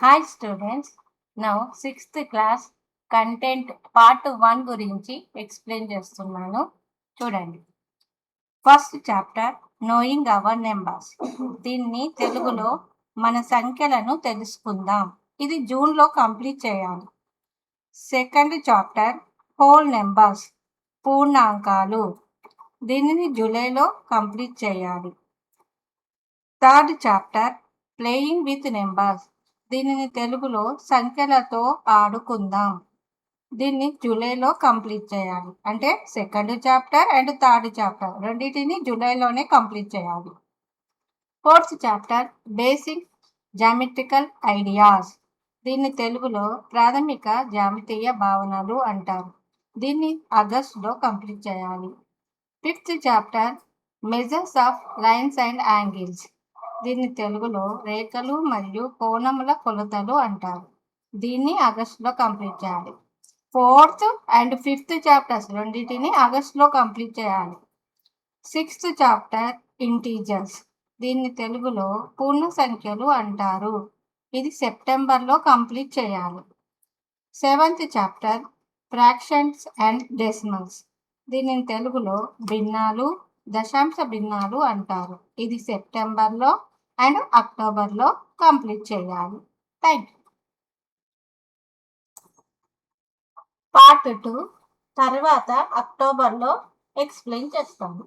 Hi students, now sixth class content part 1 గురించి explain చేస్తున్నాను. చూడండి. First chapter knowing our numbers. దీన్ని తెలుగులో మన సంఖ్యలను తెలుసుకుందాం. ఇది జూన్లో కంప్లీట్ చేయాలి. సెకండ్ చాప్టర్ హోల్ నెంబర్స్, పూర్ణాంకాలు. దీనిని జూలైలో కంప్లీట్ చేయాలి. Third chapter playing with numbers. దీనిని తెలుగులో సంఖ్యలతో ఆడుకుందాం. దీన్ని జూలైలో కంప్లీట్ చేయాలి. అంటే second chapter and third chapter రెండింటిని జూలైలోనే కంప్లీట్ చేయాలి. Fourth chapter basic geometrical ideas. దీన్ని తెలుగులో ప్రాథమిక జ్యామితీయ భావనలు అంటారు. దీన్ని ఆగస్టులో కంప్లీట్ చేయాలి. Fifth chapter measures of lines and angles. దీన్ని తెలుగులో రేఖలు మరియు కోణముల కొలతలు అంటారు. దీన్ని ఆగస్టులో కంప్లీట్ చేయాలి. ఫోర్త్ అండ్ ఫిఫ్త్ చాప్టర్స్ రెండింటిని ఆగస్టులో కంప్లీట్ చేయాలి. Sixth chapter integers. దీన్ని తెలుగులో పూర్ణ సంఖ్యలు అంటారు. ఇది సెప్టెంబర్లో కంప్లీట్ చేయాలి. Seventh chapter fractions and decimals. దీనిని తెలుగులో భిన్నాలు, దశాంశ భిన్నాలు అంటారు. ఇది సెప్టెంబర్లో అండ్ అక్టోబర్లో కంప్లీట్ చేయాలి. Thank you. పార్ట్ 2 తర్వాత అక్టోబర్లో ఎక్స్ప్లెయిన్ చేస్తాను.